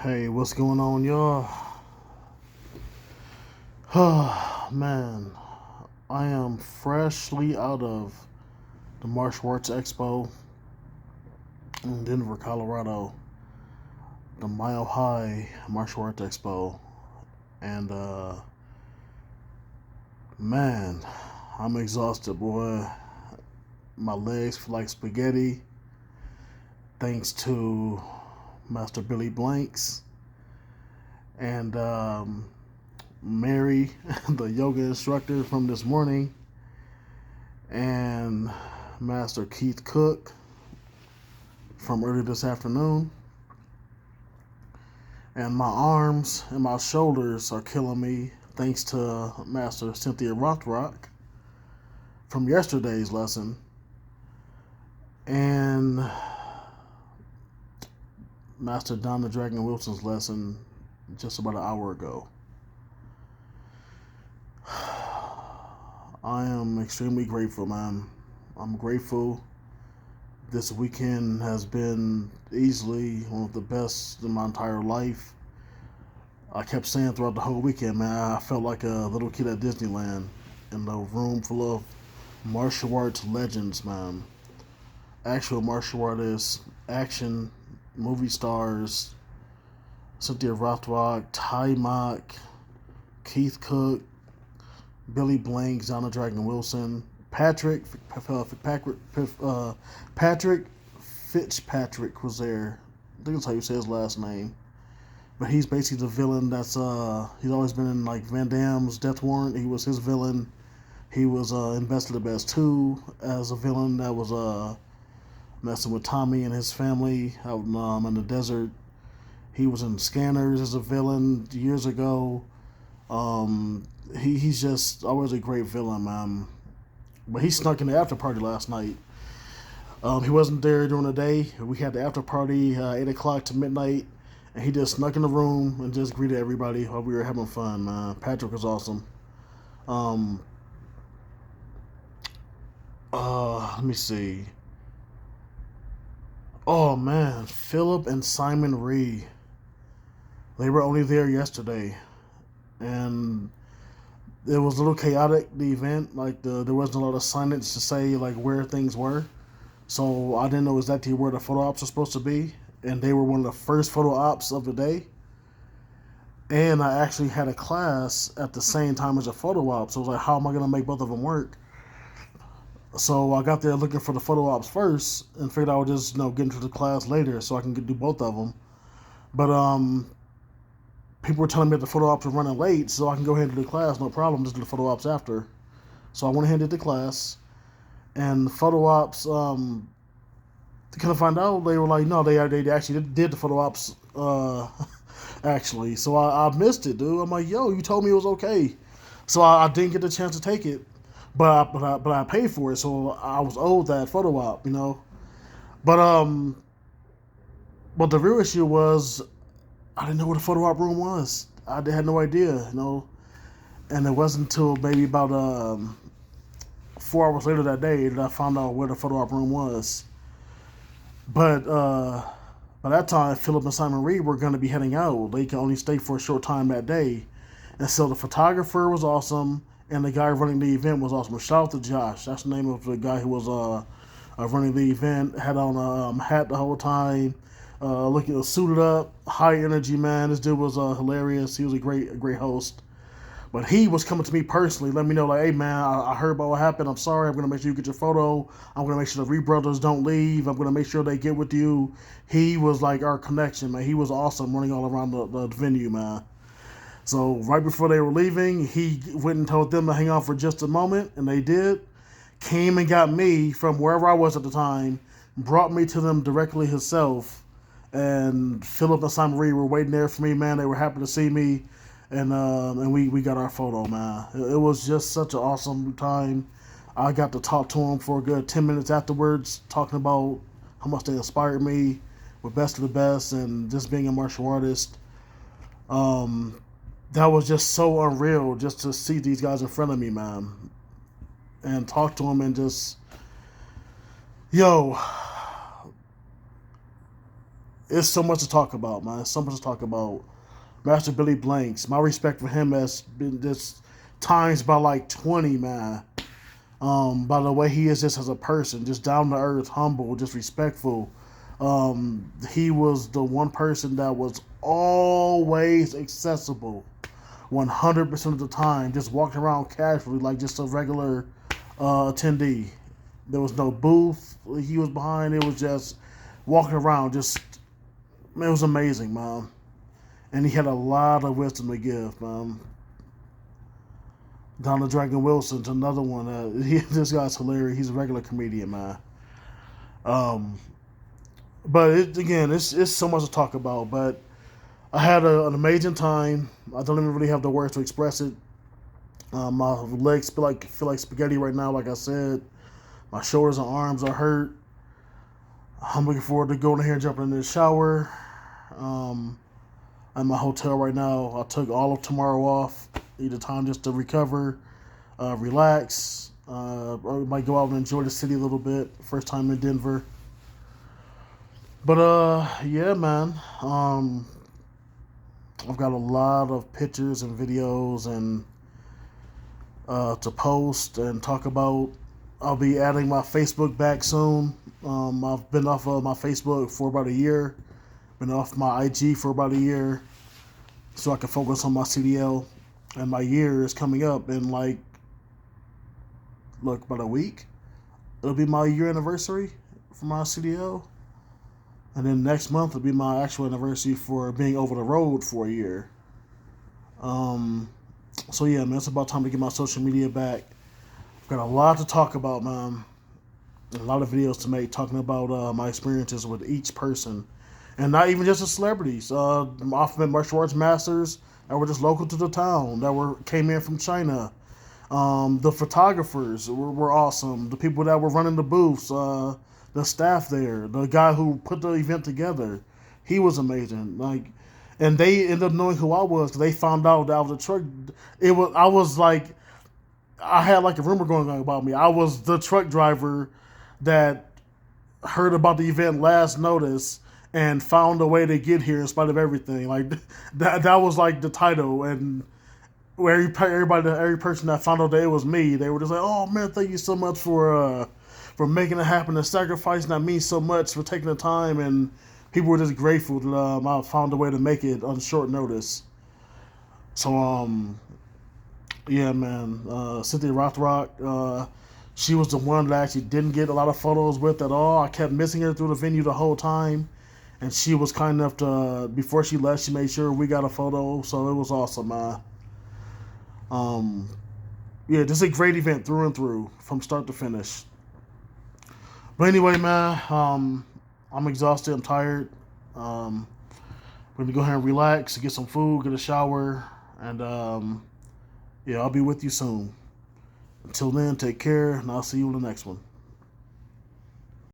Hey, what's going on, y'all? Oh, man, I am freshly out of the Martial Arts Expo in Denver, Colorado, the Mile High Martial Arts Expo. And, man, I'm exhausted, boy. My legs feel like spaghetti thanks to Master Billy Blanks and Mary, the yoga instructor from this morning, and Master Keith Cook from early this afternoon. And my arms and my shoulders are killing me thanks to Master Cynthia Rothrock from yesterday's lesson and Master Donna Dragon Wilson's lesson just about an hour ago. I am extremely grateful, man. I'm grateful. This weekend has been easily one of the best in my entire life. I kept saying throughout the whole weekend, man, I felt like a little kid at Disneyland in a room full of martial arts legends, man. Actual martial artists, action, movie stars, Cynthia Rothrock, Ty Mock, Keith Cook, Billy Blanks, Donna Dragon Wilson, Patrick Fitzpatrick was there. I think that's how you say his last name. But he's basically the villain that's he's always been in like Van Damme's Death Warrant. He was his villain. He was in Best of the Best 2 as a villain that was messing with Tommy and his family out in the desert. He was in Scanners as a villain years ago. He's just always a great villain, man. But he snuck in the after party last night. He wasn't there during the day. We had the after party 8 o'clock to midnight, and he just snuck in the room and just greeted everybody while we were having fun, man. Patrick was awesome. Um, Let me see. Oh man, Philip and Simon Ree. They were only there yesterday, and it was a little chaotic. The event, like there wasn't a lot of signage to say like where things were, so I didn't know exactly where the photo ops were supposed to be. And they were one of the first photo ops of the day. And I actually had a class at the same time as a photo op, so I was like, how am I gonna make both of them work? So I got there looking for the photo ops first, and figured I would just get into the class later so I can do both of them. But people were telling me that the photo ops were running late, so I can go ahead and do the class, no problem. Just do the photo ops after. So I went ahead and did the class, and the photo ops. To kind of find out, they were like, no, they actually did the photo ops. Actually, so I missed it, dude. I'm like, yo, you told me it was okay, so I didn't get the chance to take it, but I paid for it, so I was owed that photo op. But but the real issue was I didn't know where the photo op room was. I had no idea. And it wasn't until maybe about 4 hours later that day that I found out where the photo op room was. But by that time, Philip and Simon Reed were going to be heading out. They could only stay for a short time that day. And so the photographer was awesome, and the guy running the event was awesome. Shout out to Josh. That's the name of the guy who was running the event. Had on a hat the whole time. Looking suited up, high energy, man. This dude was hilarious. He was a great host. But he was coming to me personally, let me know, like, hey man, I heard about what happened. I'm sorry. I'm gonna make sure you get your photo. I'm gonna make sure the Reed brothers don't leave. I'm gonna make sure they get with you. He was like our connection, man. He was awesome running all around the venue, man. So right before they were leaving, he went and told them to hang on for just a moment, and they did. Came and got me from wherever I was at the time, brought me to them directly himself. And Philip and Simon Reed were waiting there for me, man. They were happy to see me, and we got our photo, man. It was just such an awesome time. I got to talk to them for a good 10 minutes afterwards, talking about how much they inspired me with Best of the Best and just being a martial artist. Um, that was just so unreal just to see these guys in front of me, man, and talk to them and just yo, it's so much to talk about, man. So much to talk about. Master Billy Blanks. My respect for him has been just times by like 20, man. By the way he is just as a person, just down to earth, humble, just respectful. He was the one person that was always accessible 100% of the time, just walking around casually like just a regular attendee. There was no booth he was behind. It was just walking around. Just it was amazing, man. And he had a lot of wisdom to give, man. Donald Dragon Wilson's another one. This guy's hilarious. He's a regular comedian, man. Um, but again, it's so much to talk about. But I had an amazing time. I don't even really have the words to express it. My legs feel like spaghetti right now. Like I said, my shoulders and arms are hurt. I'm looking forward to going in here and jumping in the shower. I'm at my hotel right now. I took all of tomorrow off. Need the time just to recover, relax. I might go out and enjoy the city a little bit. First time in Denver. But yeah, man. I've got a lot of pictures and videos and to post and talk about. I'll be adding my Facebook back soon. I've been off of my Facebook for about a year. Been off my IG for about a year, so I can focus on my CDL. And my year is coming up in about a week. It'll be my year anniversary for my CDL. And then next month will be my actual anniversary for being over the road for a year. So yeah, man, it's about time to get my social media back. I've got a lot to talk about, man. A lot of videos to make talking about my experiences with each person. And not even just the celebrities. I've met martial arts masters that were just local to the town, that came in from China. The photographers were awesome. The people that were running the booths, the staff there, the guy who put the event together, he was amazing. And they ended up knowing who I was because they found out that I was a truck. I had like a rumor going on about me. I was the truck driver that heard about the event last notice and found a way to get here in spite of everything. Like that was like the title. And every person that found out that it was me, they were just like, "Oh man, thank you so much for making it happen, and sacrificing that means so much, for taking the time." And people were just grateful that I found a way to make it on short notice. So yeah, man, Cynthia Rothrock. She was the one that I actually didn't get a lot of photos with at all. I kept missing her through the venue the whole time. And she was kind enough to, before she left, she made sure we got a photo. So it was awesome, man. Yeah, just a great event through and through, from start to finish. But anyway, man, I'm exhausted. I'm tired. I'm going to go ahead and relax, get some food, get a shower. And yeah, I'll be with you soon. Until then, take care, and I'll see you in the next one.